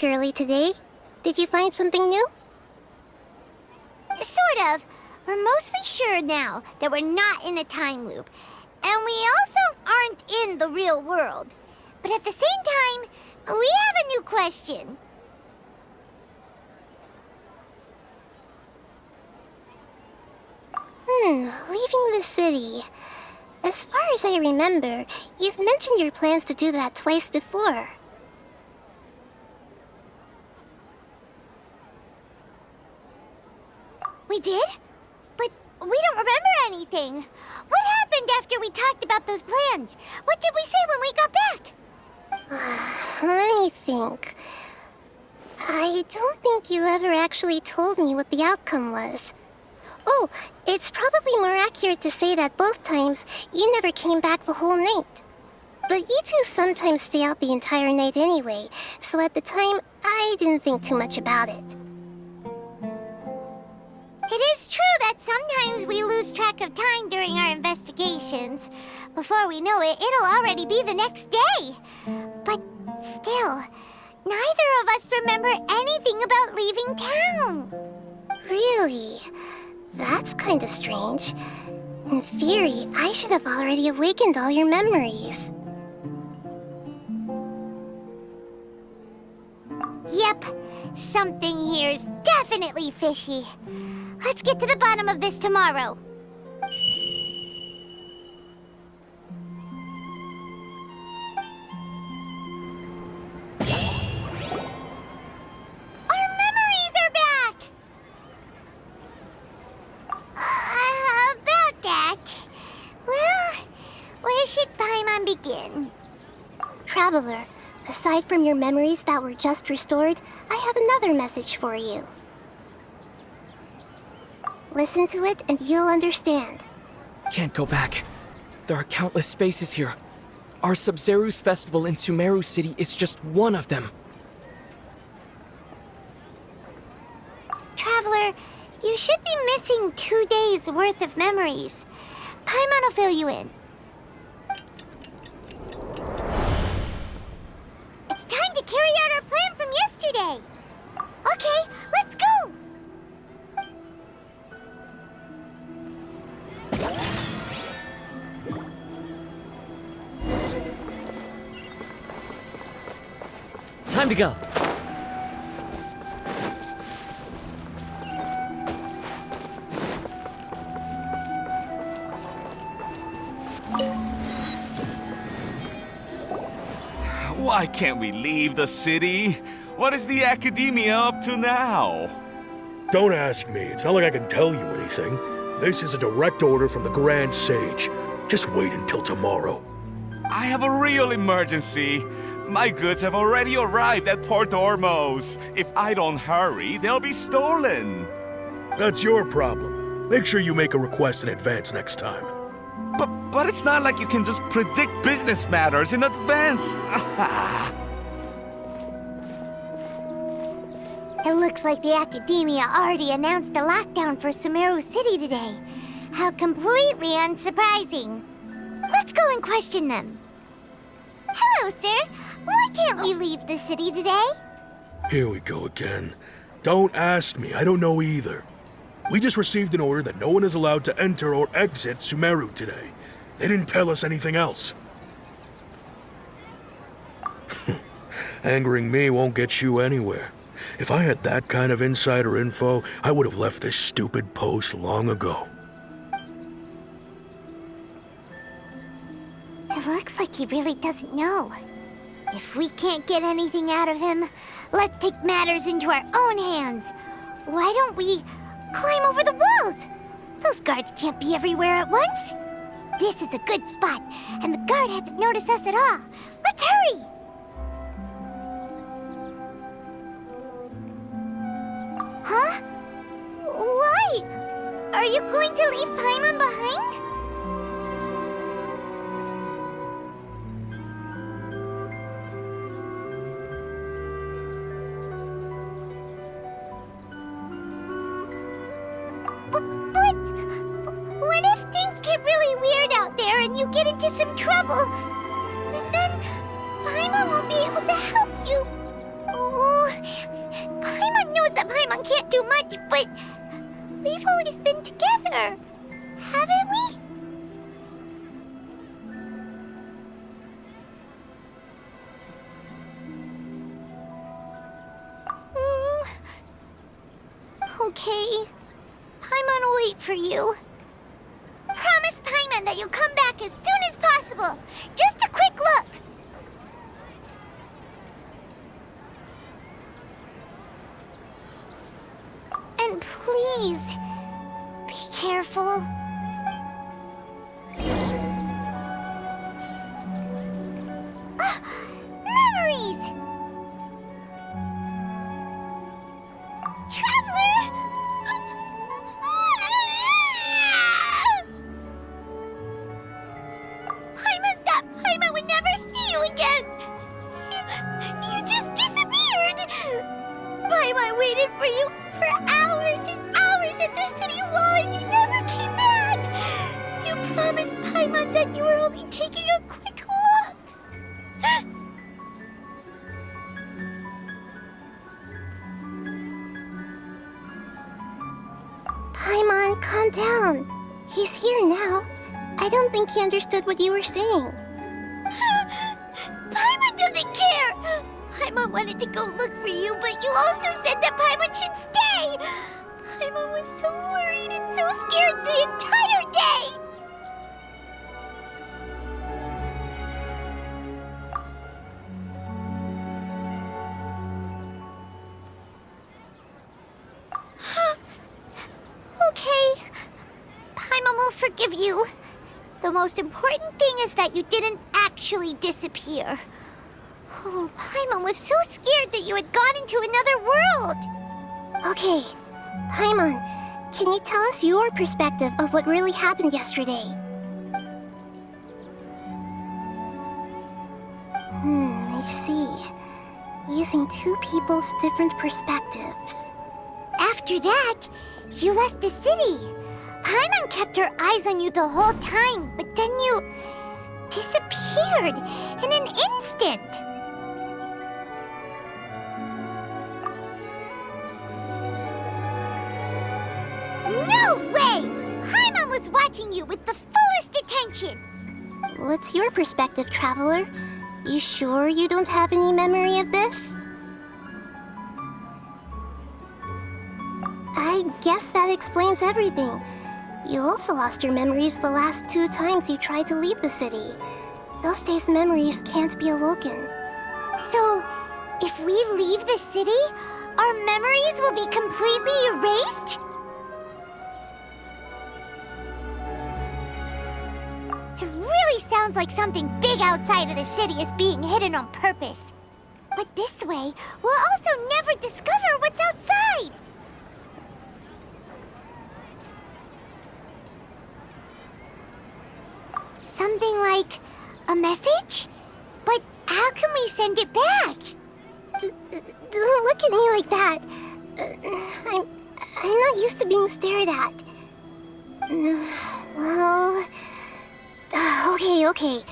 early today. Did you find something new? Sort of. We're mostly sure now that we're not in a time loop. And we also aren't in the real world. But at the same time, we have a new question. Leaving the city. As far as I remember, you've mentioned your plans to do that twice before. We did? But we don't remember anything. What happened after we talked about those plans? What did we say when we got back? Let me think. I don't think you ever actually told me what the outcome was. Oh, it's probably more accurate to say that both times you never came back the whole night. But you two sometimes stay out the entire night anyway, so at the time, I didn't think too much about it. It is true that sometimes we lose track of time during our investigations. Before we know it, it'll already be the next day. But still, neither of us remember anything about leaving town. Really? That's kinda strange. In theory, I should have already awakened all your memories. Yep, something here's definitely fishy. Let's get to the bottom of this tomorrow. Our memories are back! About that... Well, where should Paimon begin? Traveler, aside from your memories that were just restored, I have another message for you. Listen to it and you'll understand. Can't go back. There are countless spaces here. Our Sub-Zeru's festival in Sumeru City is just one of them. Traveler, you should be missing 2 days worth of memories. Paimon will fill you in. It's time to carry out our plan from yesterday. Okay, let's go! Time to go. Why can't we leave the city? What is the academia up to now? Don't ask me. It's not like I can tell you anything. This is a direct order from the Grand Sage. Just wait until tomorrow. I have a real emergency. My goods have already arrived at Port Ormos. If I don't hurry, they'll be stolen. That's your problem. Make sure you make a request in advance next time. But it's not like you can just predict business matters in advance. It looks like the Academia already announced a lockdown for Sumeru City today. How completely unsurprising. Let's go and question them. Hello, sir. Why can't we leave the city today? Here we go again. Don't ask me. I don't know either. We just received an order that no one is allowed to enter or exit Sumeru today. They didn't tell us anything else. Angering me won't get you anywhere. If I had that kind of insider info, I would have left this stupid post long ago. It looks like he really doesn't know. If we can't get anything out of him, let's take matters into our own hands. Why don't we climb over the walls? Those guards can't be everywhere at once. This is a good spot, and the guard hasn't noticed us at all. Let's hurry! Huh? Why? Are you going to leave Paimon behind? But what if things get really weird out there and you get into some trouble? Then Paimon won't be able to help you. Oh, not do much, but we've always been together, haven't we? Okay. Paimon will wait for you. Promise Paimon that you'll come back as soon as possible. Just a quick look. And please, be careful. Ah, memories! Traveler! Paimon would never see you again! You just disappeared! Paimon waited for you for hours and hours at the city wall and you never came back! You promised Paimon that you were only taking a quick look! Paimon, calm down. He's here now. I don't think he understood what you were saying. Paimon doesn't care! Paimon wanted to go look for you, but you also said that Paimon should stay! Paimon was so worried and so scared the entire day! Okay. Paimon will forgive you. The most important thing is that you didn't actually disappear. Oh, Paimon was so scared that you had gone into another world. Okay, Paimon, can you tell us your perspective of what really happened yesterday? I see. Using two people's different perspectives. After that, you left the city. Paimon kept her eyes on you the whole time, but then you disappeared in an instant. No way! Paimon was watching you with the fullest attention. What's your perspective, Traveler? You sure you don't have any memory of this? I guess that explains everything. You also lost your memories the last 2 times you tried to leave the city. Those days' memories can't be awoken. So, if we leave the city, our memories will be completely erased? It really sounds like something big outside of the city is being hidden on purpose. But this way, we'll also never discover what's outside. Something like a message? But how can we send it back? Don't look at me like that. I'm not used to being stared at. Well... Okay.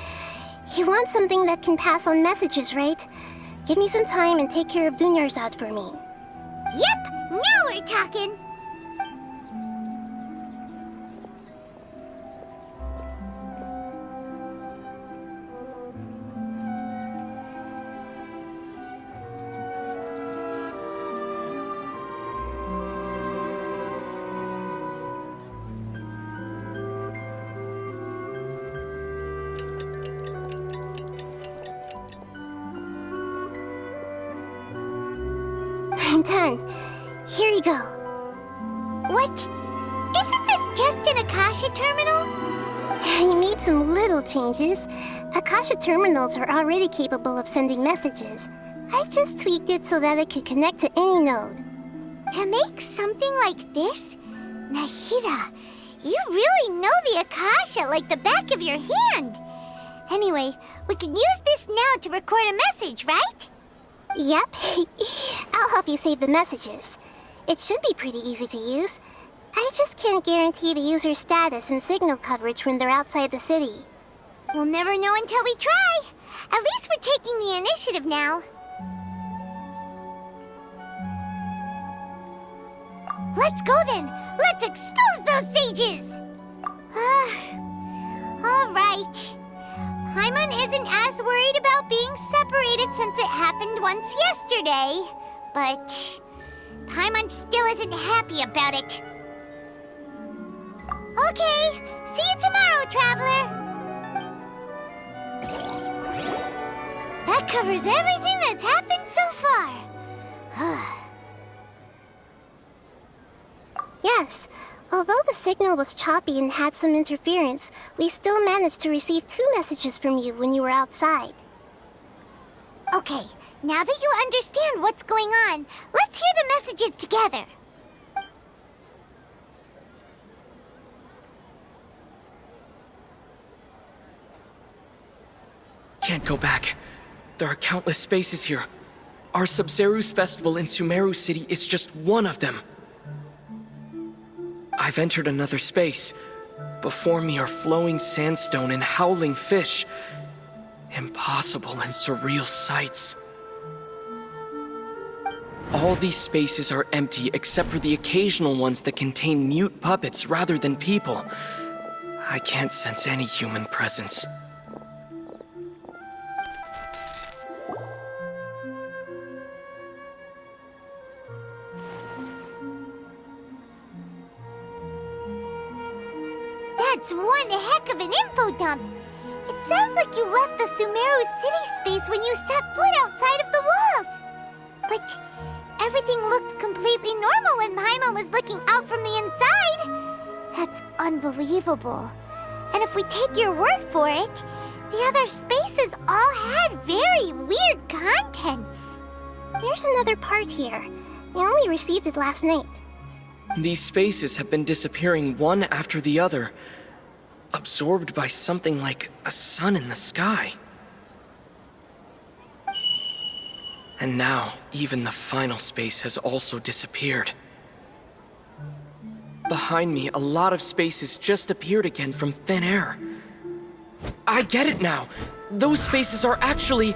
You want something that can pass on messages, right? Give me some time and take care of Dunyarzad for me. Yep, now we're talking. I'm done. Here you go. What? Isn't this just an Akasha terminal? I made some little changes. Akasha terminals are already capable of sending messages. I just tweaked it so that it could connect to any node. To make something like this? Nahida, you really know the Akasha like the back of your hand. Anyway, we can use this now to record a message, right? Yep. I'll help you save the messages. It should be pretty easy to use. I just can't guarantee the user's status and signal coverage when they're outside the city. We'll never know until we try. At least we're taking the initiative now. Let's go then! Let's expose those sages! Alright. Paimon isn't as worried about being separated since it happened once yesterday. But Paimon still isn't happy about it. Okay, see you tomorrow, Traveler! That covers everything that's happened so far. Yes, although the signal was choppy and had some interference, we still managed to receive 2 messages from you when you were outside. Okay, now that you understand what's going on, let's hear the messages together. Can't go back. There are countless spaces here. Our Sub-Zeru's festival in Sumeru City is just one of them. I've entered another space. Before me are flowing sandstone and howling fish. Impossible and surreal sights. All these spaces are empty except for the occasional ones that contain mute puppets rather than people. I can't sense any human presence. That's one heck of an info dump. It sounds like you left the Sumeru city space when you set foot outside of the walls. But everything looked completely normal when Paimon was looking out from the inside. That's unbelievable. And if we take your word for it, the other spaces all had very weird contents. There's another part here. I only received it last night. These spaces have been disappearing one after the other, absorbed by something like a sun in the sky. And now, even the final space has also disappeared. Behind me, a lot of spaces just appeared again from thin air. I get it now! Those spaces are actually...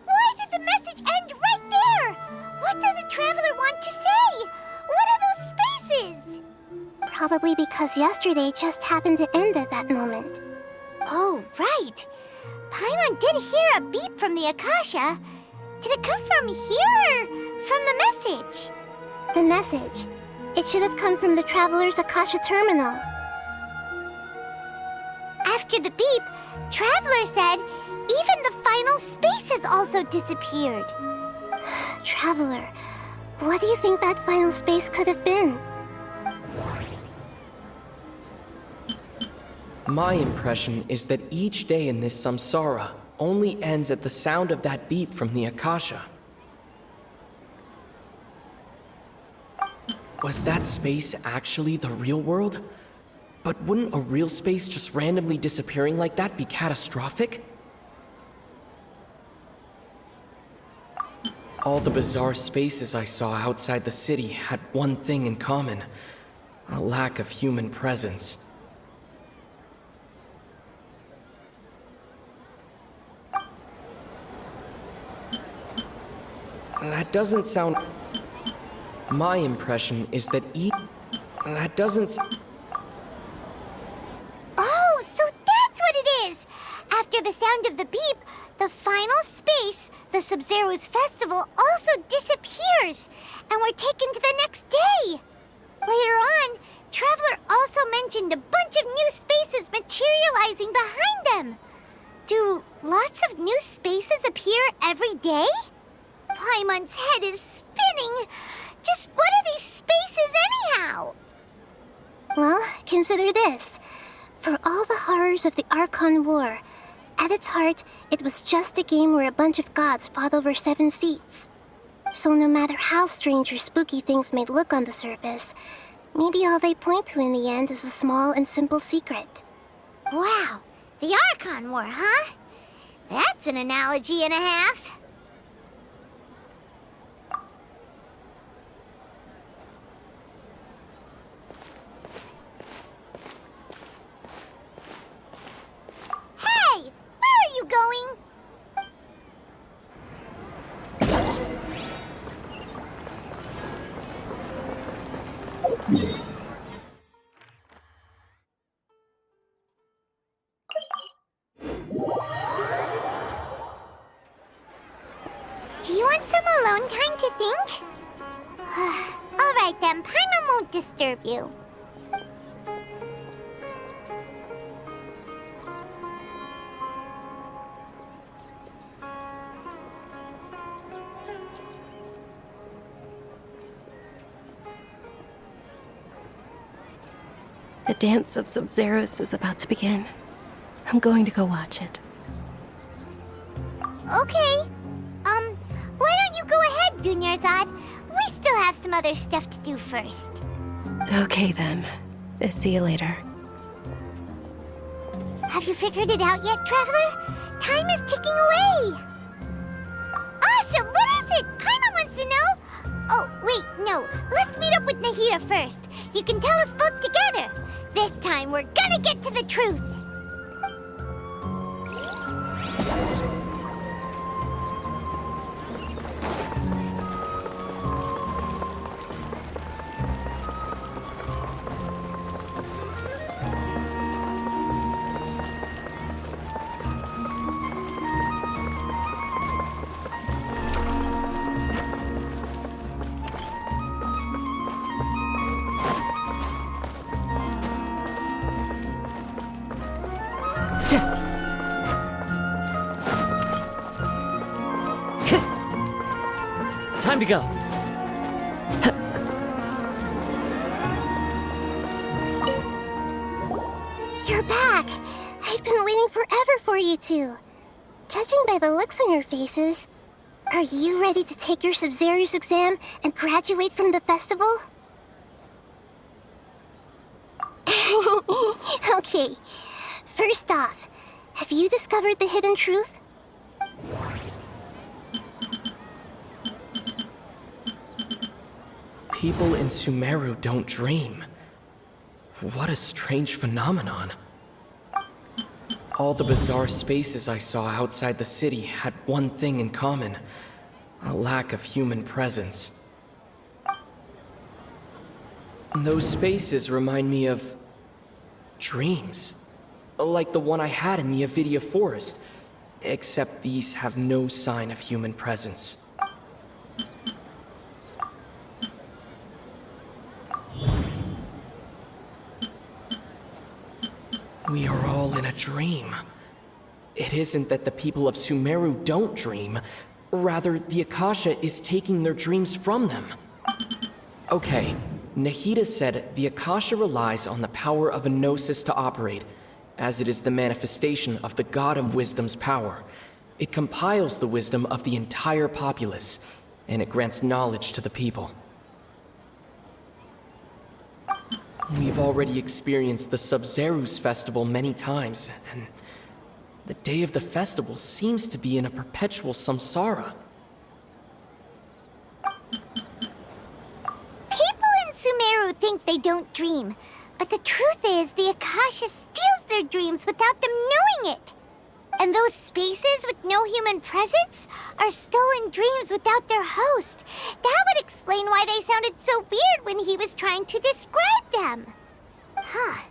Why did the message end right there? What did the Traveler want to say? What are those spaces? Probably because yesterday just happened to end at that moment. Oh, right. Paimon did hear a beep from the Akasha. Did it come from here or from the message? The message. It should have come from the Traveler's Akasha terminal. After the beep, Traveler said even the final spaces also disappeared. Traveler, what do you think that final space could have been? My impression is that each day in this samsara only ends at the sound of that beep from the Akasha. Was that space actually the real world? But wouldn't a real space just randomly disappearing like that be catastrophic? All the bizarre spaces I saw outside the city had one thing in common: a lack of human presence. That doesn't sound... My impression is that That doesn't... Oh, so that's what it is! After the sound of the beep, the final space, the Sub-Zeru's festival, also disappears, and we're taken to the next day. Later on, Traveler also mentioned a bunch of new spaces materializing behind them. Do lots of new spaces appear every day? Paimon's head is spinning. Just what are these spaces anyhow? Well, consider this. For all the horrors of the Archon War, at its heart, it was just a game where a bunch of gods fought over 7 seats. So no matter how strange or spooky things may look on the surface, maybe all they point to in the end is a small and simple secret. Wow, the Archon War, huh? That's an analogy and a half. Do you want some alone time to think? Alright then, Paimon won't disturb you. The dance of Sub-Zeros is about to begin. I'm going to go watch it. Okay. Why don't you go ahead, Dunyarzad? We still have some other stuff to do first. Okay then. See you later. Have you figured it out yet, Traveler? Time is ticking away! Awesome! What is it? Paimon wants to know! Oh, wait, no. Let's meet up with Nahida first. You can tell us both together. This time, we're gonna get to the truth! Time to go. You're back! I've been waiting forever for you two. Judging by the looks on your faces, are you ready to take your Sub-Zero's exam and graduate from the festival? Okay, first off, have you discovered the hidden truth? People in Sumeru don't dream. What a strange phenomenon. All the bizarre spaces I saw outside the city had one thing in common: a lack of human presence. Those spaces remind me of dreams, like the one I had in the Avidia Forest, except these have no sign of human presence. We are all in a dream. It isn't that the people of Sumeru don't dream, rather the Akasha is taking their dreams from them. Okay, Nahida said the Akasha relies on the power of a gnosis to operate, as it is the manifestation of the God of Wisdom's power. It compiles the wisdom of the entire populace, and it grants knowledge to the people. We've already experienced the Sub-Zero's festival many times, and the day of the festival seems to be in a perpetual samsara. People in Sumeru think they don't dream, but the truth is the Akasha steals their dreams without them knowing it. And those spaces with no human presence are stolen dreams without their host. That would explain why they sounded so weird when he was trying to describe them. Huh.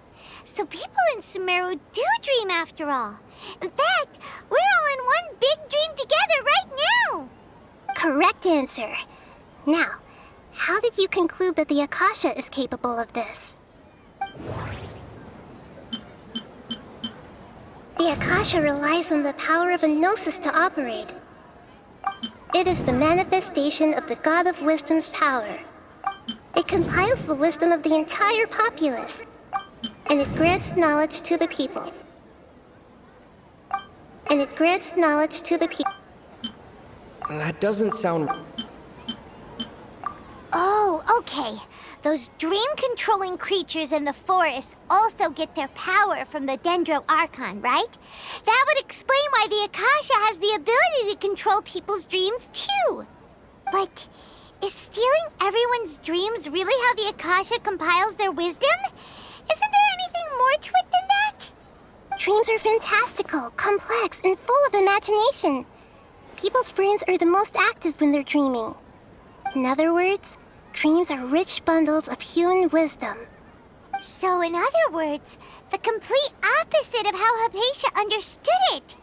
So people in Sumeru do dream after all. In fact, we're all in one big dream together right now. Correct answer. Now, how did you conclude that the Akasha is capable of this? The Akasha relies on the power of a gnosis to operate. It is the manifestation of the God of Wisdom's power. It compiles the wisdom of the entire populace, and it grants knowledge to the people. That doesn't sound... Oh, okay. Those dream-controlling creatures in the forest also get their power from the Dendro Archon, right? That would explain why the Akasha has the ability to control people's dreams, too. But is stealing everyone's dreams really how the Akasha compiles their wisdom? Isn't there anything more to it than that? Dreams are fantastical, complex, and full of imagination. People's brains are the most active when they're dreaming. In other words, Dreams are rich bundles of human wisdom. So, in other words, the complete opposite of how Hypatia understood it.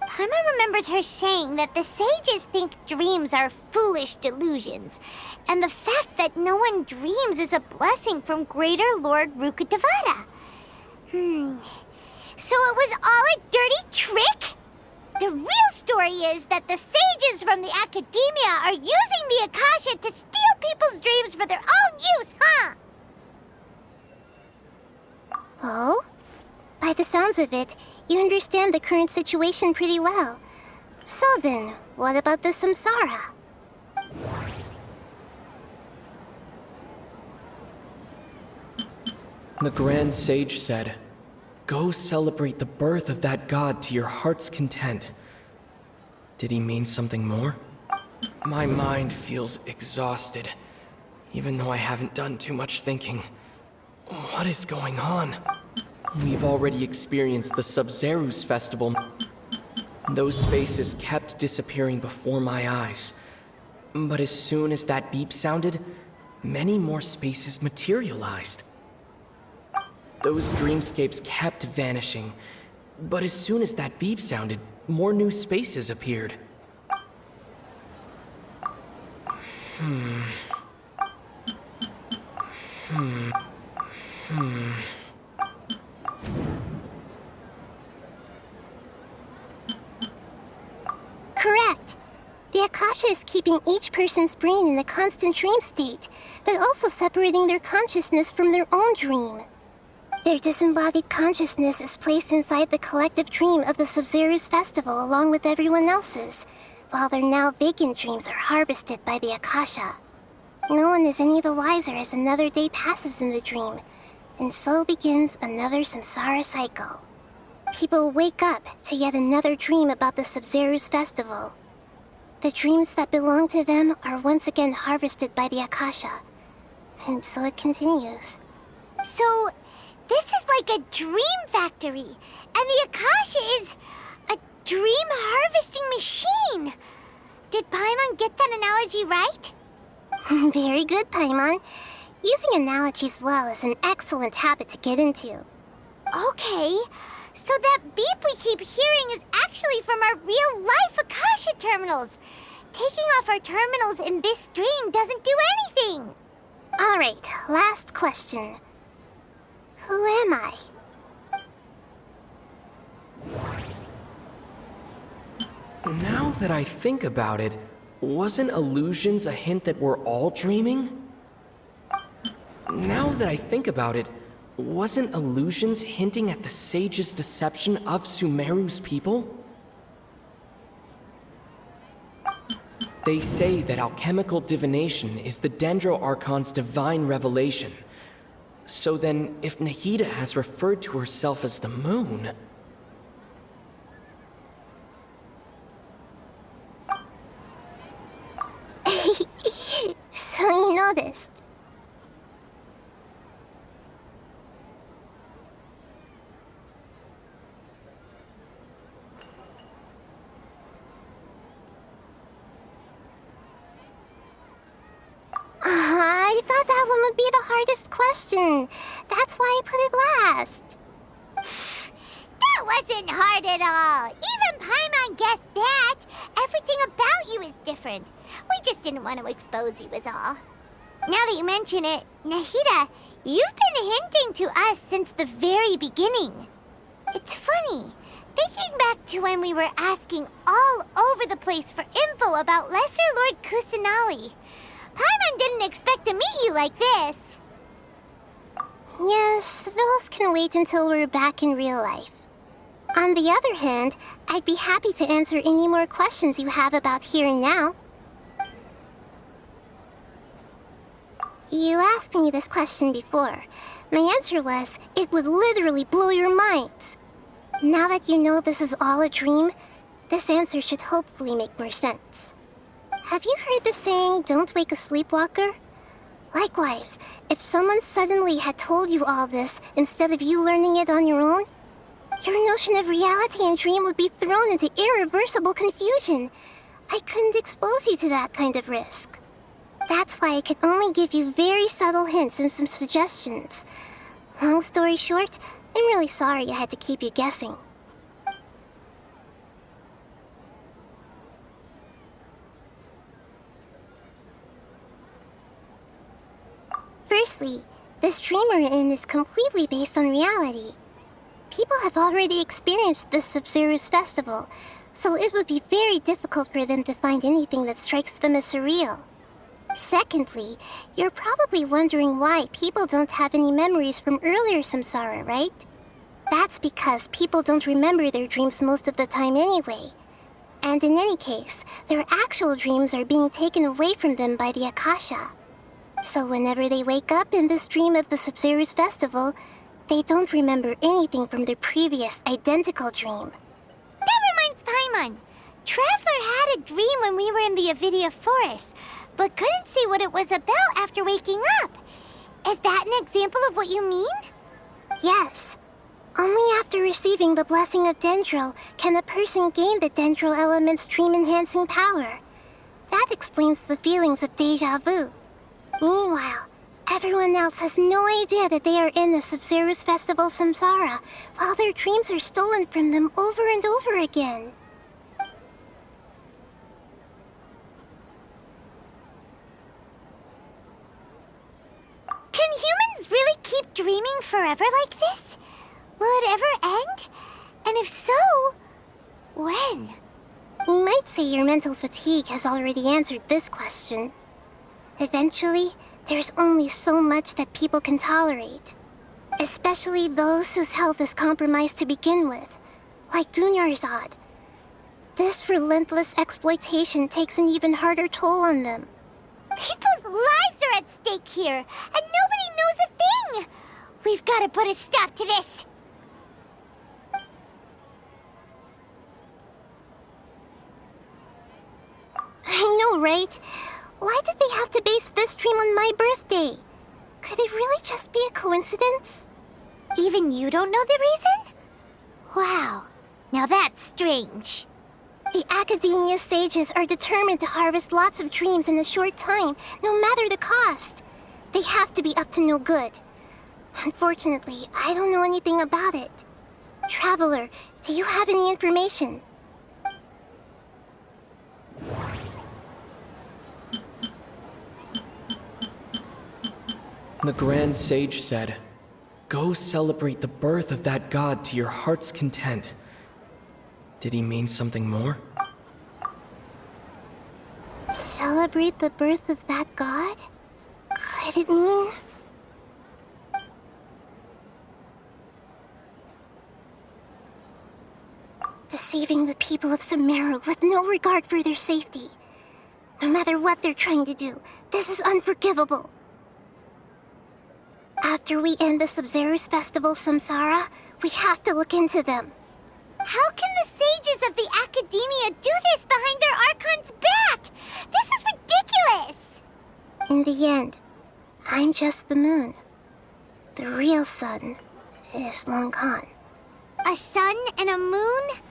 Paimon remembers her saying that the sages think dreams are foolish delusions, and the fact that no one dreams is a blessing from Greater Lord Rukkhadevata. So it was all a dirty trick? The real story is that the sages from the academia are using the Akasha to steal people's dreams for their own use, huh? Oh? By the sounds of it, you understand the current situation pretty well. So then, what about the samsara? The Grand Sage said, "Go celebrate the birth of that god to your heart's content." Did he mean something more? My mind feels exhausted, even though I haven't done too much thinking. What is going on? We've already experienced the Sub-Zerus festival. Those spaces kept disappearing before my eyes. But as soon as that beep sounded, many more spaces materialized. Those dreamscapes kept vanishing, but as soon as that beep sounded, more new spaces appeared. Correct. The Akasha is keeping each person's brain in a constant dream state, but also separating their consciousness from their own dream. Their disembodied consciousness is placed inside the collective dream of the Sub-Zerus festival along with everyone else's, while their now vacant dreams are harvested by the Akasha. No one is any the wiser as another day passes in the dream, and so begins another samsara cycle. People wake up to yet another dream about the Sub-Zerus festival. The dreams that belong to them are once again harvested by the Akasha, and so it continues. So, this is like a dream factory, and the Akasha is a dream harvesting machine. Did Paimon get that analogy right? Very good, Paimon. Using analogies well is an excellent habit to get into. Okay, so that beep we keep hearing is actually from our real-life Akasha terminals. Taking off our terminals in this dream doesn't do anything. All right, last question. Who am I? Now that I think about it, wasn't illusions a hint that we're all dreaming? Now that I think about it, wasn't illusions hinting at the sage's deception of Sumeru's people? They say that alchemical divination is the Dendro Archon's divine revelation. So then, if Nahida has referred to herself as the moon... So you noticed. I thought that one would be the hardest question. That's why I put it last. That wasn't hard at all. Even Paimon guessed that. Everything about you is different. We just didn't want to expose you is all. Now that you mention it, Nahida, you've been hinting to us since the very beginning. It's funny, thinking back to when we were asking all over the place for info about Lesser Lord Kusanali. Paimon didn't expect to meet you like this. Yes, those can wait until we're back in real life. On the other hand, I'd be happy to answer any more questions you have about here and now. You asked me this question before. My answer was, it would literally blow your minds. Now that you know this is all a dream, this answer should hopefully make more sense. Have you heard the saying, "Don't wake a sleepwalker"? Likewise, if someone suddenly had told you all this instead of you learning it on your own, your notion of reality and dream would be thrown into irreversible confusion. I couldn't expose you to that kind of risk. That's why I could only give you very subtle hints and some suggestions. Long story short, I'm really sorry I had to keep you guessing. Firstly, this dream we're in is completely based on reality. People have already experienced this Sub-Zero's festival, so it would be very difficult for them to find anything that strikes them as surreal. Secondly, you're probably wondering why people don't have any memories from earlier samsara, right? That's because people don't remember their dreams most of the time anyway. And in any case, their actual dreams are being taken away from them by the Akasha. So whenever they wake up in this dream of the Sub-Zero's festival, they don't remember anything from their previous identical dream. That reminds Paimon. Traveler had a dream when we were in the Avidia forest, but couldn't see what it was about after waking up. Is that an example of what you mean? Yes. Only after receiving the blessing of Dendril can a person gain the Dendril element's dream-enhancing power. That explains the feelings of deja vu. Meanwhile, everyone else has no idea that they are in the Sub-Zero's festival samsara, while their dreams are stolen from them over and over again. Can humans really keep dreaming forever like this? Will it ever end? And if so, when? You might say your mental fatigue has already answered this question. Eventually, there's only so much that people can tolerate. Especially those whose health is compromised to begin with, like Dunyarzad. This relentless exploitation takes an even harder toll on them. People's lives are at stake here, and nobody knows a thing! We've got to put a stop to this! I know, right? Why did they have to base this dream on my birthday? Could it really just be a coincidence? Even you don't know the reason? Wow, now that's strange. The Academia sages are determined to harvest lots of dreams in a short time, no matter the cost. They have to be up to no good. Unfortunately, I don't know anything about it. Traveler, do you have any information? The Grand Sage said, "Go celebrate the birth of that god to your heart's content." Did he mean something more? Celebrate the birth of that god? Could it mean... deceiving the people of Sumeru with no regard for their safety? No matter what they're trying to do, this is unforgivable. After we end the Sub-Zero's festival samsara, we have to look into them. How can the sages of the Academia do this behind their Archon's back? This is ridiculous! In the end, I'm just the moon. The real sun is long gone. A sun and a moon?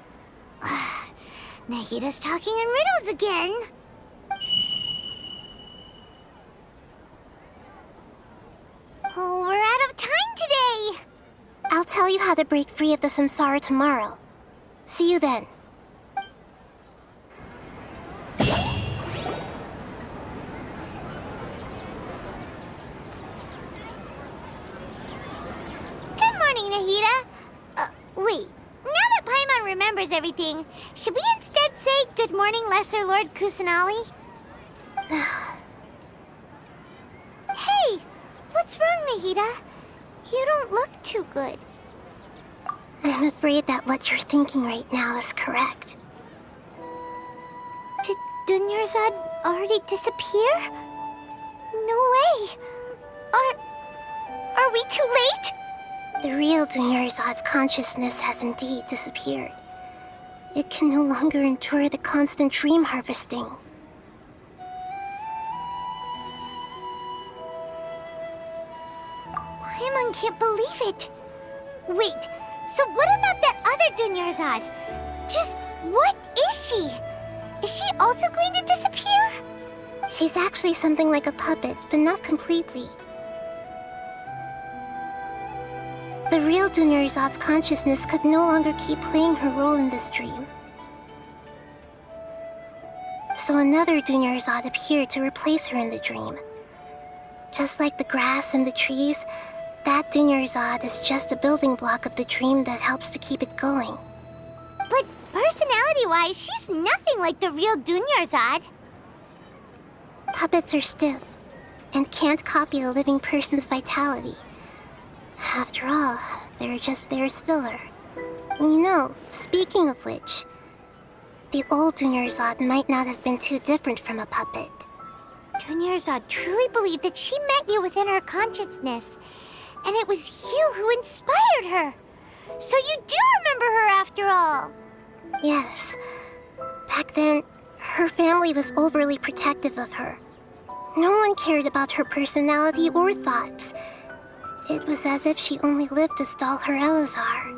Nahida's talking in riddles again. Oh, we're out of time today! I'll tell you how to break free of the samsara tomorrow. See you then. Good morning, Nahida. Wait. Now that Paimon remembers everything, should we instead say good morning, Lesser Lord Kusanali? Hey! What's wrong, Nahida? You don't look too good. I'm afraid that what you're thinking right now is correct. Did Dunyarzad already disappear? No way! Are we too late? The real Dunyarzad's consciousness has indeed disappeared. It can no longer endure the constant dream harvesting. Paimon can't believe it. Wait, so what about that other Dunyarzad? Just what is she? Is she also going to disappear? She She's actually something like a puppet, but not completely. The real Dunyarzad's consciousness could no longer keep playing her role in this dream. So another Dunyarzad appeared to replace her in the dream. Just like the grass and the trees, that Dunyarzad is just a building block of the dream that helps to keep it going. But personality-wise, she's nothing like the real Dunyarzad. Puppets are stiff and can't copy a living person's vitality. After all, they're just there as filler. You know, speaking of which, the old Dunyarzad might not have been too different from a puppet. Dunyarzad truly believed that she met you within her consciousness, and it was you who inspired her. So you do remember her after all. Yes. Back then, her family was overly protective of her. No one cared about her personality or thoughts. It was as if she only lived to stall her Elazar.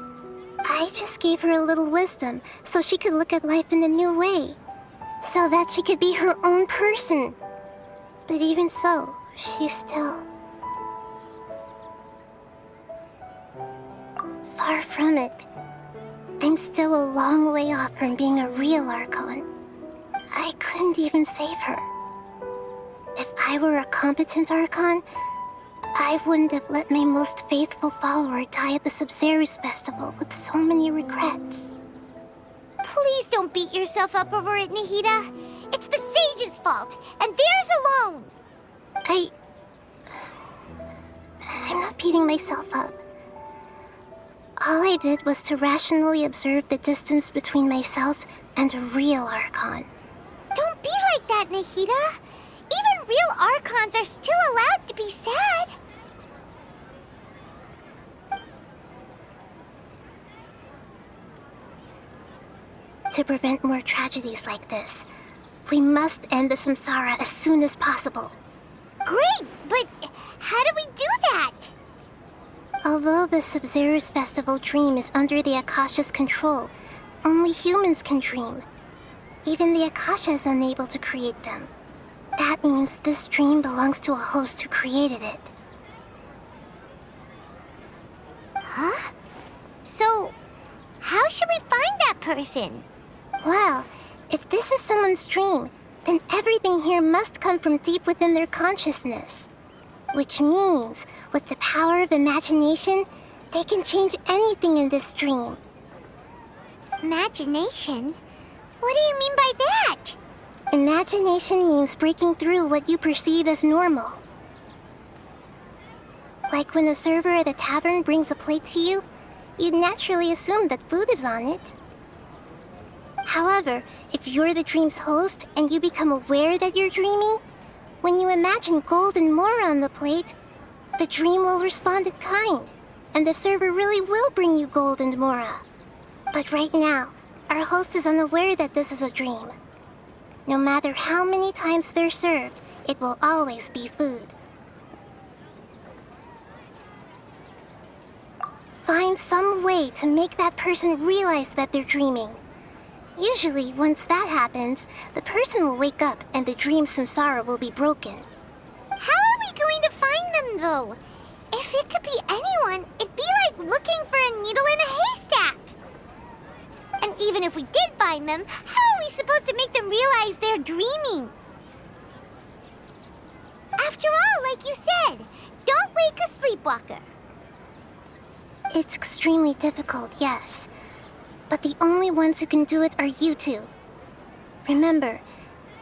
I just gave her a little wisdom so she could look at life in a new way. So that she could be her own person. But even so, she's still... far from it. I'm still a long way off from being a real Archon. I couldn't even save her. If I were a competent Archon, I wouldn't have let my most faithful follower die at the Sub-Zero's festival with so many regrets. Please don't beat yourself up over it, Nahida. It's the sage's fault, and theirs alone. I'm not beating myself up. All I did was to rationally observe the distance between myself and a real Archon. Don't be like that, Nahida. Even real Archons are still allowed to be sad. To prevent more tragedies like this, we must end the samsara as soon as possible. Great, but how do we do that? Although the Sub-Zero's festival dream is under the Akasha's control, only humans can dream. Even the Akasha is unable to create them. That means this dream belongs to a host who created it. Huh? So, how should we find that person? Well, if this is someone's dream, then everything here must come from deep within their consciousness. Which means, with the power of imagination, they can change anything in this dream. Imagination? What do you mean by that? Imagination means breaking through what you perceive as normal. Like when the server at a tavern brings a plate to you, you'd naturally assume that food is on it. However, if you're the dream's host and you become aware that you're dreaming, when you imagine gold and more on the plate, the dream will respond in kind, and the server really will bring you gold and mora. But right now, our host is unaware that this is a dream. No matter how many times they're served, it will always be food. Find some way to make that person realize that they're dreaming. Usually, once that happens, the person will wake up and the dream samsara will be broken. How are we going to find them, though? If it could be anyone, it'd be like looking for a needle in a haystack. And even if we did find them, how are we supposed to make them realize they're dreaming? After all, like you said, don't wake a sleepwalker. It's extremely difficult, yes. But the only ones who can do it are you two. Remember,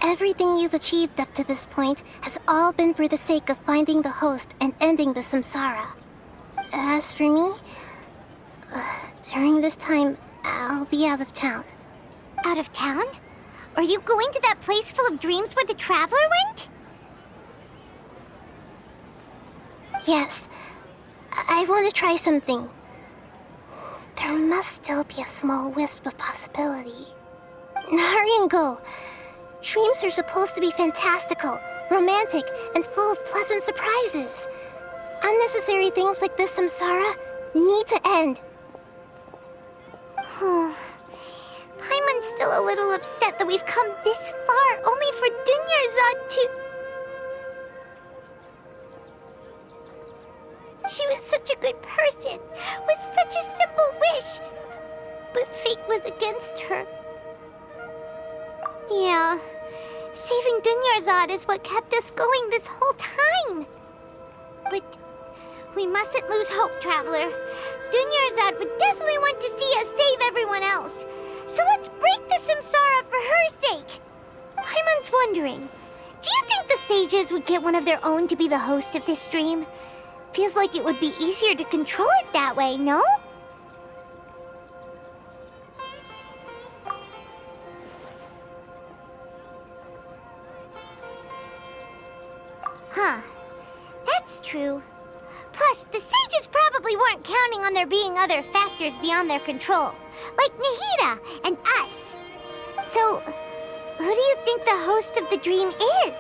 everything you've achieved up to this point has all been for the sake of finding the host and ending the samsara. As for me, during this time, I'll be out of town. Out of town? Are you going to that place full of dreams where the traveler went? Yes, I want to try something. There must still be a small wisp of possibility. Hurry and go. Dreams are supposed to be fantastical, romantic, and full of pleasant surprises. Unnecessary things like this samsara need to end. Paimon's still a little upset that we've come this far only for Dunyarzad to... Dunyarzad is what kept us going this whole time. But we mustn't lose hope, Traveler. Dunyarzad would definitely want to see us save everyone else. So let's break the samsara for her sake. Paimon's wondering, do you think the sages would get one of their own to be the host of this stream? Feels like it would be easier to control it that way, no? Huh. That's true. Plus, the sages probably weren't counting on there being other factors beyond their control, like Nahida and us. So, who do you think the host of the dream is?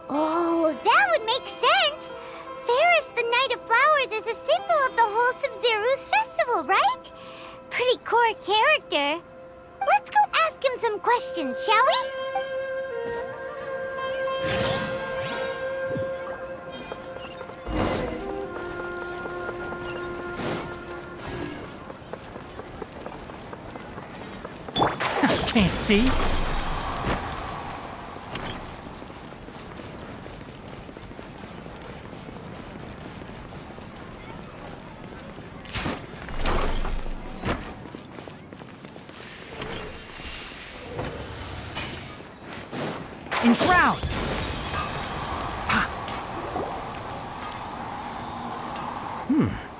Oh, that would make sense! Ferris, the Knight of Flowers, is a symbol of the whole Sub-Zero's festival, right? Pretty core character. Let's go ask him some questions, shall we? Can't see. Enshroud!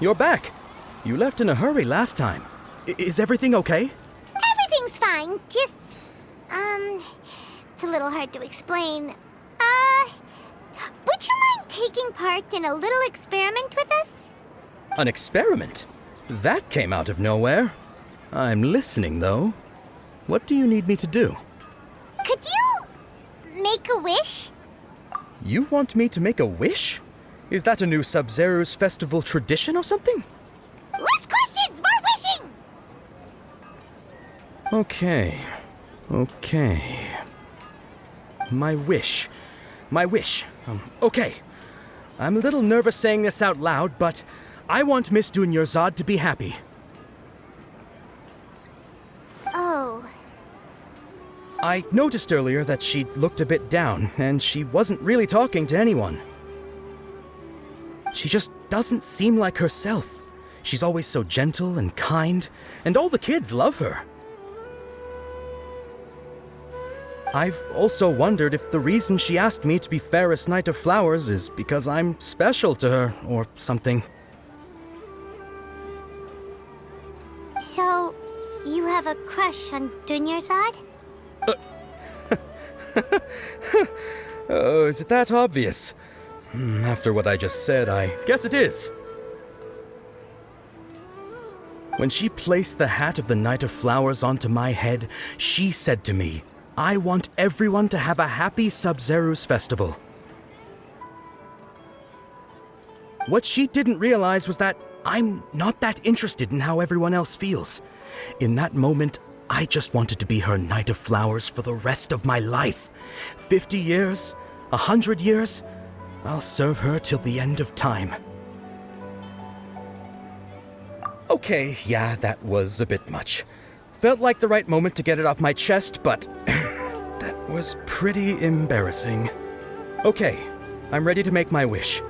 You're back. You left in a hurry last time. Is everything okay? Everything's fine, just, it's a little hard to explain. Would you mind taking part in a little experiment with us? An experiment? That came out of nowhere. I'm listening, though. What do you need me to do? Could you make a wish? You want me to make a wish? Is that a new Sub-Zero's festival tradition or something? Less questions, more wishing! Okay. My wish. Okay. I'm a little nervous saying this out loud, but I want Miss Dunyarzad to be happy. Oh. I noticed earlier that she looked a bit down, and she wasn't really talking to anyone. She just doesn't seem like herself. She's always so gentle and kind, and all the kids love her. I've also wondered if the reason she asked me to be Fairest Knight of Flowers is because I'm special to her, or something. So, you have a crush on Dunyarzad? Oh, is it that obvious? After what I just said, I guess it is. When she placed the hat of the Knight of Flowers onto my head, she said to me, I want everyone to have a happy Sub-Zero's festival. What she didn't realize was that I'm not that interested in how everyone else feels. In that moment, I just wanted to be her Knight of Flowers for the rest of my life. 50 years, 100 years, I'll serve her till the end of time. Okay, yeah, that was a bit much. Felt like the right moment to get it off my chest, but that was pretty embarrassing. Okay, I'm ready to make my wish.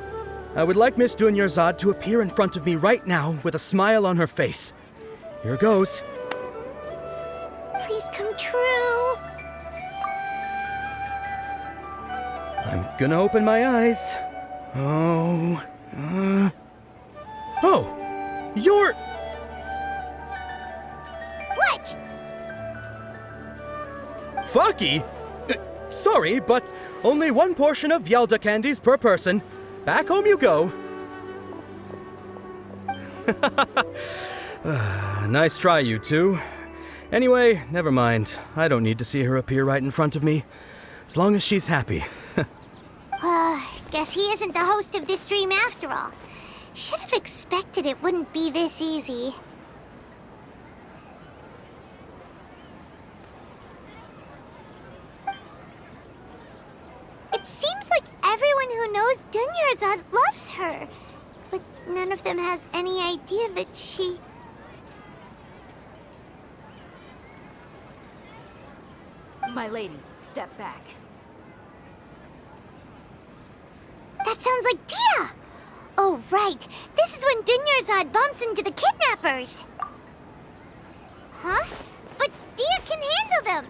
I would like Miss Dunyarzad to appear in front of me right now with a smile on her face. Here goes. Please come true. I'm gonna open my eyes. Oh, you're... What? Fucky? Sorry, but only one portion of Yalda candies per person. Back home you go. Nice try, you two. Anyway, never mind. I don't need to see her appear right in front of me. As long as she's happy. Guess he isn't the host of this stream after all. Should have expected it wouldn't be this easy. It seems like everyone who knows Dunyarzad loves her, but none of them has any idea that she... My lady, step back. That sounds like Dia! Oh, right. This is when Dunyarzad bumps into the kidnappers. Huh? But Dia can handle them.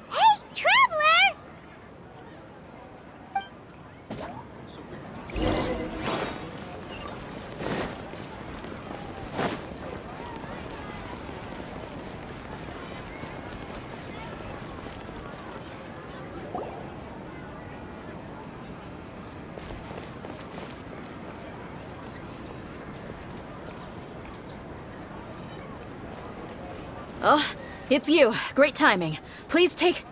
Hey, Traveler! Oh, it's you. Great timing. Please take...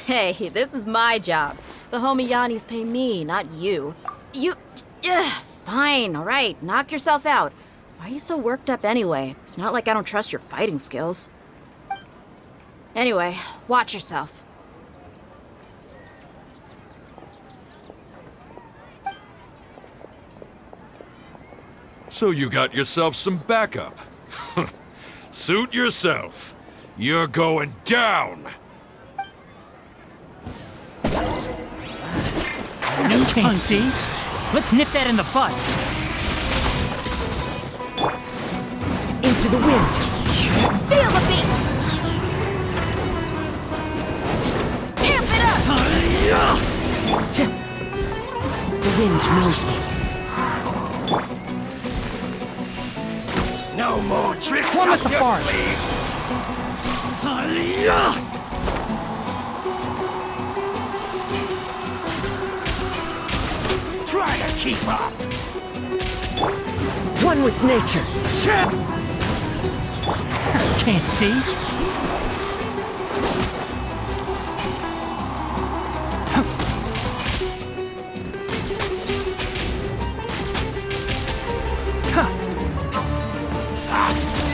Hey, this is my job. The homie Yanni's pay me, not you. You... Fine, all right. Knock yourself out. Why are you so worked up anyway? It's not like I don't trust your fighting skills. Anyway, watch yourself. So you got yourself some backup. Suit yourself. You're going down. You can't see? Let's nip that in the bud. Into the wind. Feel the beat! Amp it up! The wind knows me. No more tricks One up with the your bars. sleeve. Try to keep up. One with nature. Can't see?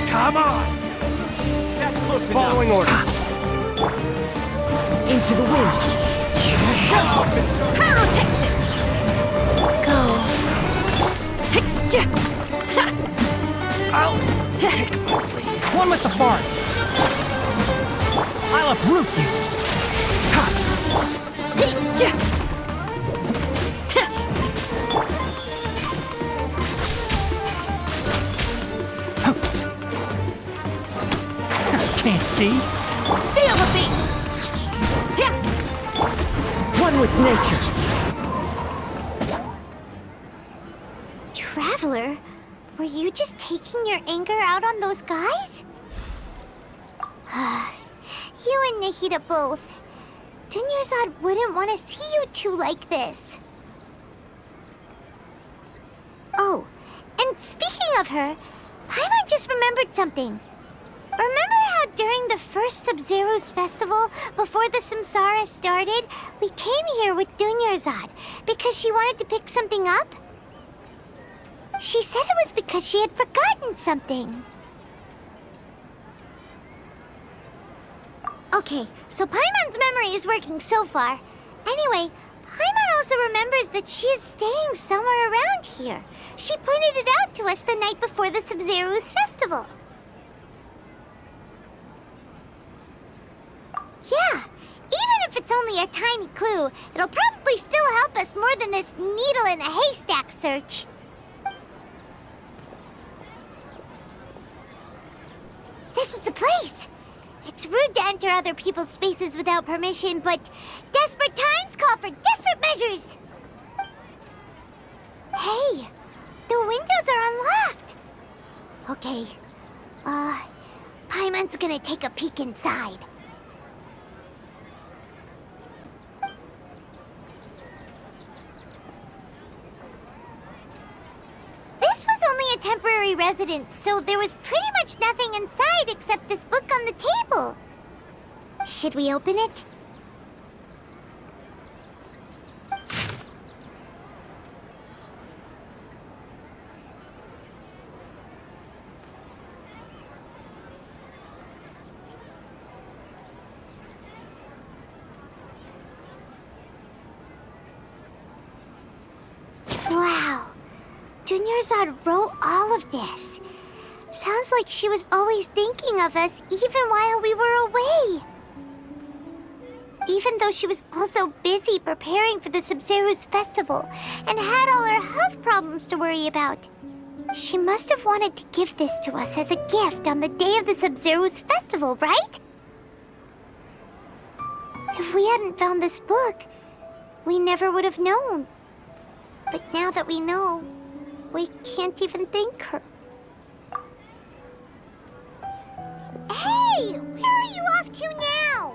Come on. That's close enough. Following orders. Into the wind. Go. I'll take my lead. One with the bars. I'll uproot you. Can't see? Feel the beat! One with nature. Traveler, were you just taking your anger out on those guys? You and Nahida both. Dunyarzad wouldn't want to see you two like this. Oh, and speaking of her, Paimon just remembered something. Remember how during the first Sub-Zero's festival, before the Samsara started, we came here with Dunyarzad because she wanted to pick something up? She said it was because she had forgotten something. Okay, so Paimon's memory is working so far. Anyway, Paimon also remembers that she is staying somewhere around here. She pointed it out to us the night before the Sub-Zero's festival. Yeah, even if it's only a tiny clue, it'll probably still help us more than this needle in a haystack search. This is the place! It's rude to enter other people's spaces without permission, but desperate times call for desperate measures! Hey, the windows are unlocked! Okay, Paimon's gonna take a peek inside. This was only a temporary residence, so there was pretty much nothing inside except this book on the table. Should we open it? Wow. Dunyarzad wrote all of this. Sounds like she was always thinking of us even while we were away. Even though she was also busy preparing for the Sub-Zero's festival and had all her health problems to worry about. She must have wanted to give this to us as a gift on the day of the Sub-Zero's festival, right? If we hadn't found this book, we never would have known. But now that we know, we can't even thank her. Hey! Where are you off to now?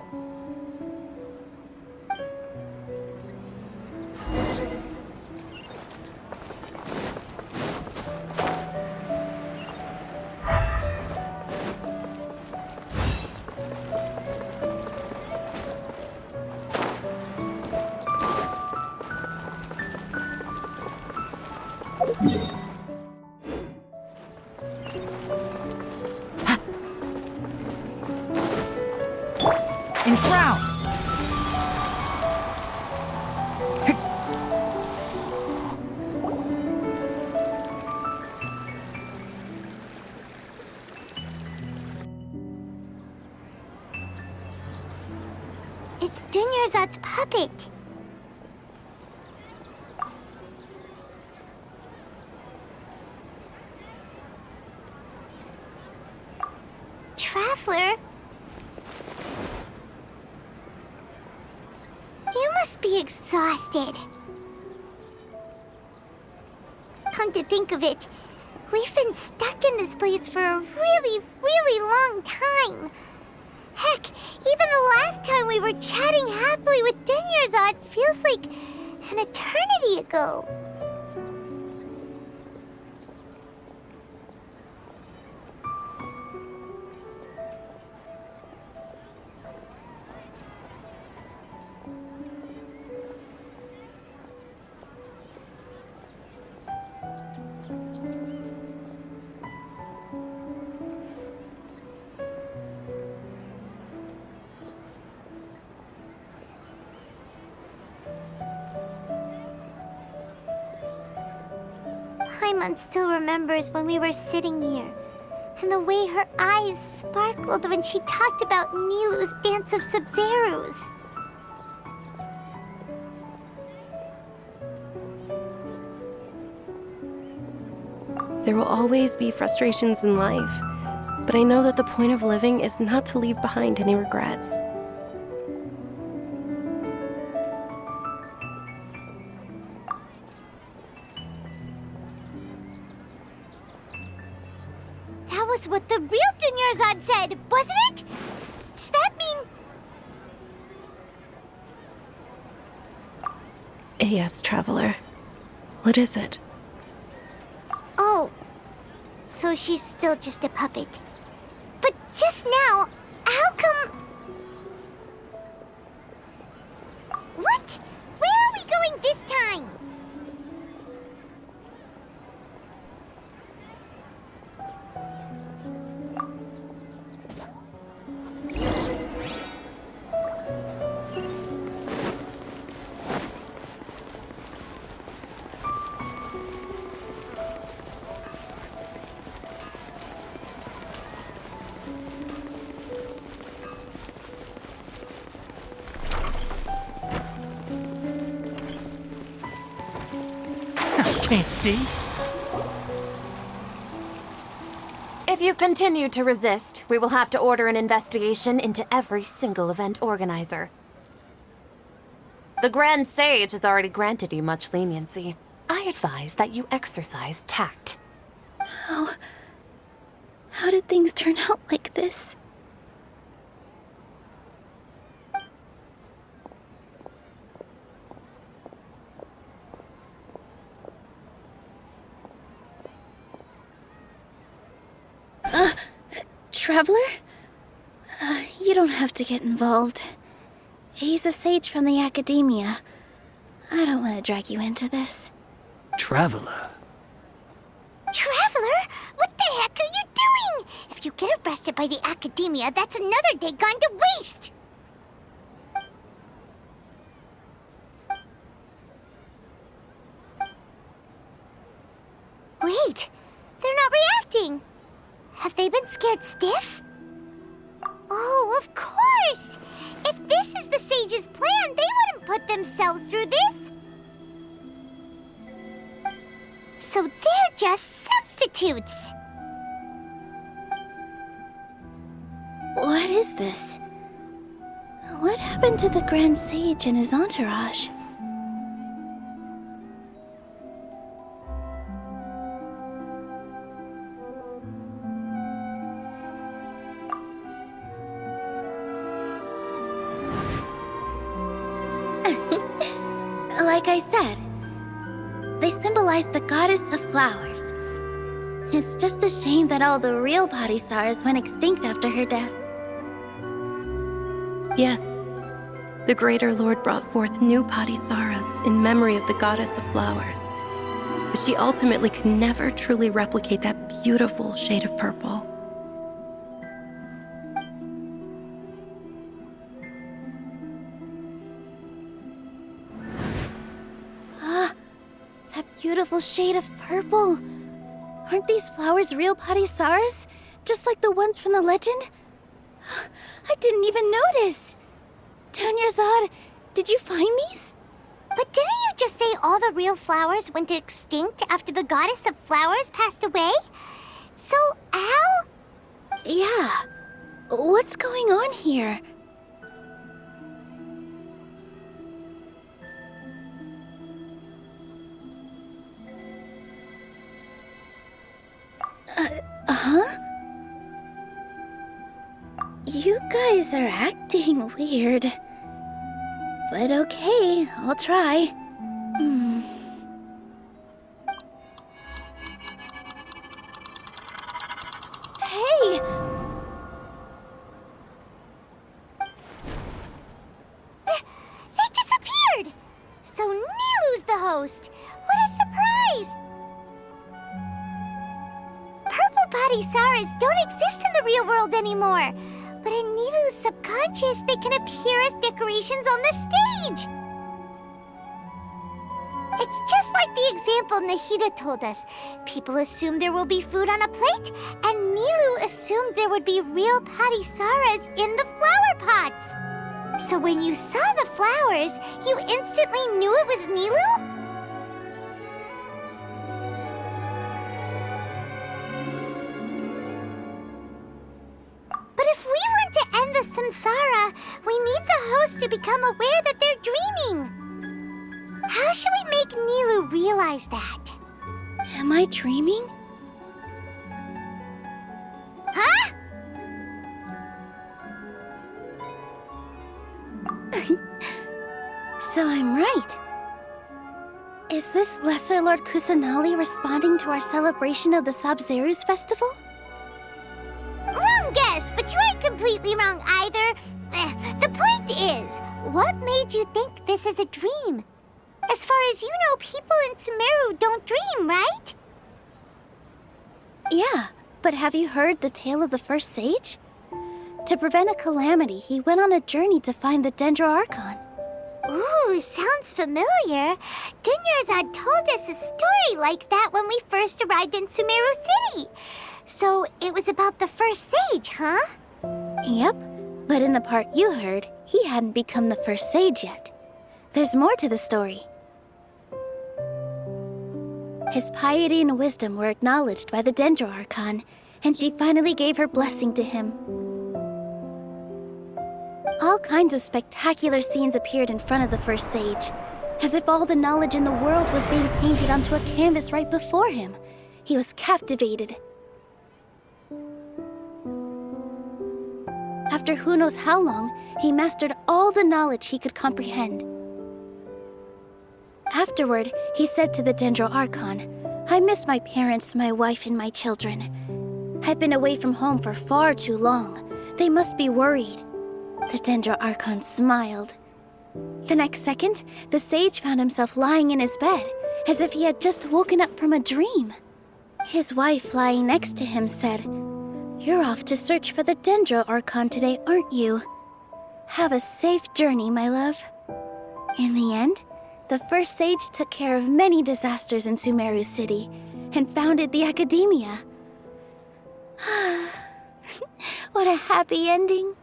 Enshroud! It's Dunyarzad's puppet. Traveler? You must be exhausted. Come to think of it, we've been stuck in this place for a really, really long time. Heck, even the last time we were chatting happily with Dunyarzad feels like an eternity ago. Paimon still remembers when we were sitting here, and the way her eyes sparkled when she talked about Nilou's Dance of Sub-Zeros. There will always be frustrations in life, but I know that the point of living is not to leave behind any regrets. That was what the real Dunyarzad said, wasn't it? Does that mean... Yes, Traveler. What is it? Oh, so she's still just a puppet. But just now, how come... What? Where are we going this time? Can't see? If you continue to resist, we will have to order an investigation into every single event organizer. The Grand Sage has already granted you much leniency. I advise that you exercise tact. How did things turn out like this? Traveler? You don't have to get involved. He's a sage from the academia. I don't want to drag you into this. Traveler. Traveler? What the heck are you doing? If you get arrested by the academia, that's another day gone to waste! Wait, they're not reacting. Have they been scared stiff? Oh, of course! If this is the sage's plan, they wouldn't put themselves through this. So they're just substitutes. What is this? What happened to the Grand Sage and his entourage? Like I said, they symbolize the goddess of flowers. It's just a shame that all the real Padisaras went extinct after her death. Yes, the Greater Lord brought forth new Padisaras in memory of the goddess of flowers. But she ultimately could never truly replicate that beautiful shade of purple. That beautiful shade of purple. Aren't these flowers real Padisaras? Just like the ones from the legend? I didn't even notice. Tanyarzad, did you find these? But didn't you just say all the real flowers went extinct after the goddess of flowers passed away? So, how? Yeah. What's going on here? Huh? You guys are acting weird. But okay, I'll try. Hey! They disappeared! So Nilu's the host! What a surprise! Purple Padisaras don't exist in the real world anymore. But in Nilu's subconscious, they can appear as decorations on the stage. It's just like the example Nahida told us. People assume there will be food on a plate, and Nilu assumed there would be real Padisaras in the flower pots. So when you saw the flowers, you instantly knew it was Nilu? But if we want to end the samsara, we need the host to become aware that they're dreaming. How should we make Nilu realize that? Am I dreaming? Huh? So I'm right. Is this Lesser Lord Kusanali responding to our celebration of the Sabzeruz festival? Wrong guess, but you aren't completely wrong either. The point is, what made you think this is a dream? As far as you know, people in Sumeru don't dream, right? Yeah, but have you heard the tale of the first sage? To prevent a calamity, he went on a journey to find the Dendro Archon. Ooh, sounds familiar. Dunyarzad told us a story like that when we first arrived in Sumeru City. So it was about the first sage, huh? Yep, but in the part you heard, he hadn't become the first sage yet. There's more to the story. His piety and wisdom were acknowledged by the Dendro Archon, and she finally gave her blessing to him. All kinds of spectacular scenes appeared in front of the first sage, as if all the knowledge in the world was being painted onto a canvas right before him. He was captivated. After who knows how long, he mastered all the knowledge he could comprehend. Afterward, he said to the Dendro Archon, "I miss my parents, my wife, and my children. I've been away from home for far too long. They must be worried." The Dendro Archon smiled. The next second, the sage found himself lying in his bed, as if he had just woken up from a dream. His wife, lying next to him, said, "You're off to search for the Dendro Archon today, aren't you? Have a safe journey, my love." In the end, the first sage took care of many disasters in Sumeru City and founded the Academia. What a happy ending.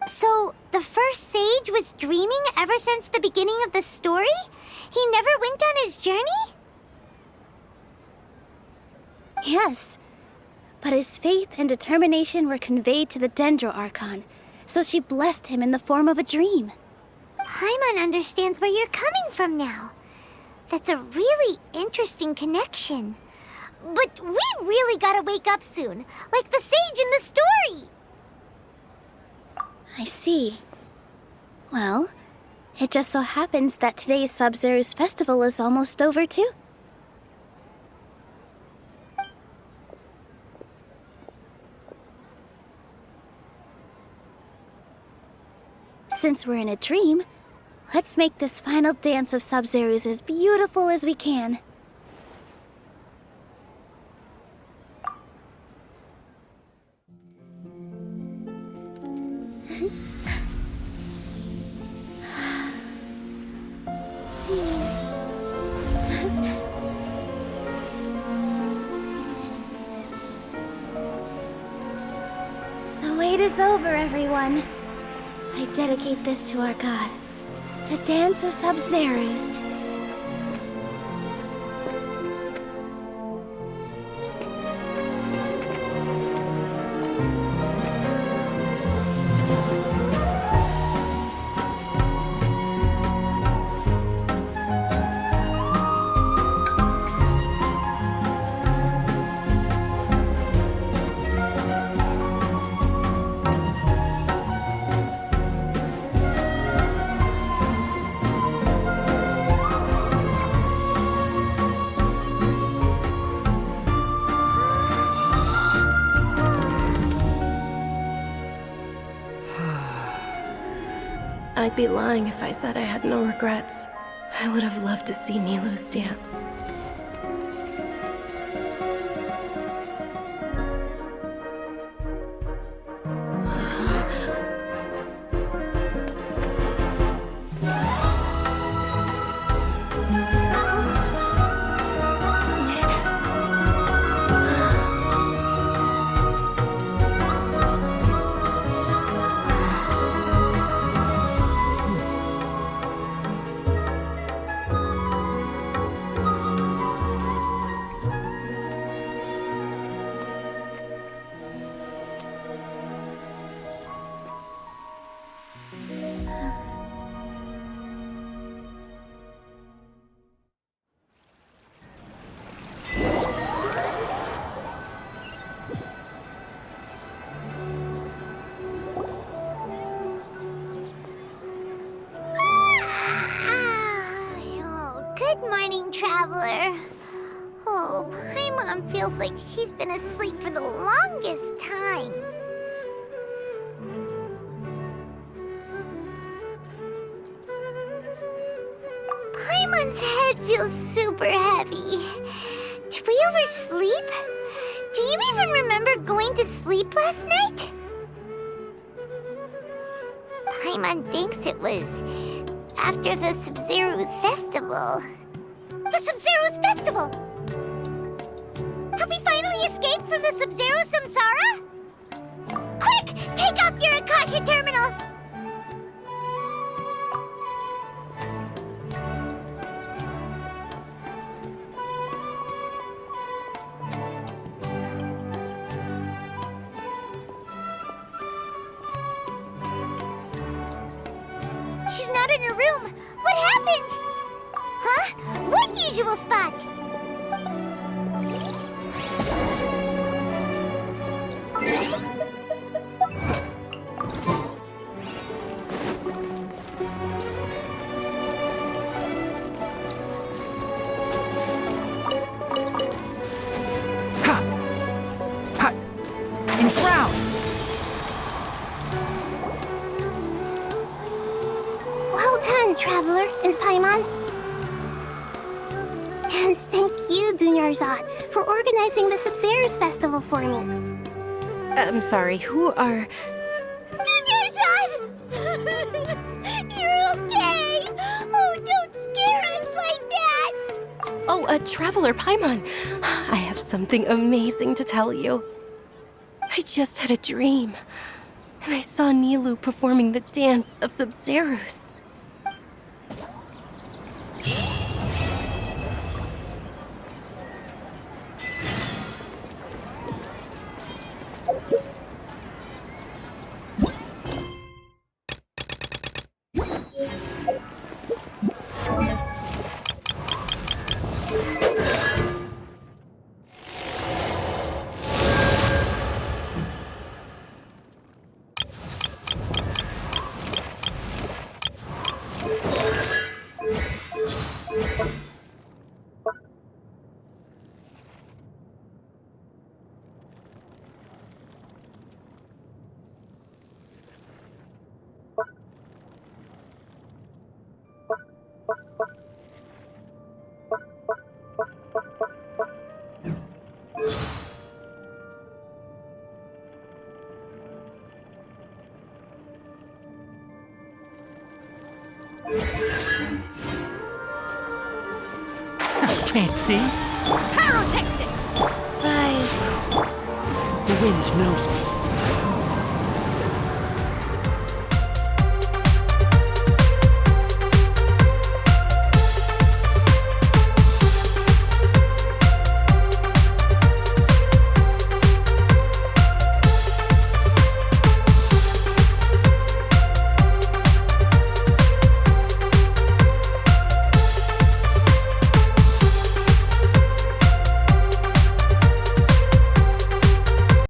So, the first sage was dreaming ever since the beginning of the story? He never went on his journey? Yes, but his faith and determination were conveyed to the Dendro Archon, so she blessed him in the form of a dream. Paimon understands where you're coming from now. That's a really interesting connection. But we really gotta wake up soon, like the sage in the story! I see. Well, it just so happens that today's Sub-Zero's festival is almost over too. Since we're in a dream, let's make this final dance of Sub-Zero's as beautiful as we can. The wait is over, everyone. I dedicate this to our god, the Dance of Sub-Zero's. I'd be lying if I said I had no regrets. I would have loved to see Nilou's dance. Traveler. Oh, Paimon feels like she's been asleep for the longest time. Paimon's head feels super heavy. Did we oversleep? Do you even remember going to sleep last night? Paimon thinks it was after the Sub-Zero's festival. The Sub-Zero's festival! Have we finally escaped from the Sub-Zero samsara? Quick! Take off your Akasha terminal! She's not in her room. What happened? Huh? What usual spot? Ha! Ha! Enshroud! Well done, Traveler and Paimon. And thank you, Dunyarzad, for organizing the Sub-Zero's festival for me. I'm sorry, who are... Dunyarzad! You're okay! Oh, don't scare us like that! Oh, a Traveler Paimon. I have something amazing to tell you. I just had a dream. and I saw Nilou performing the dance of Sub-Zerus. Can't see? The wind knows me.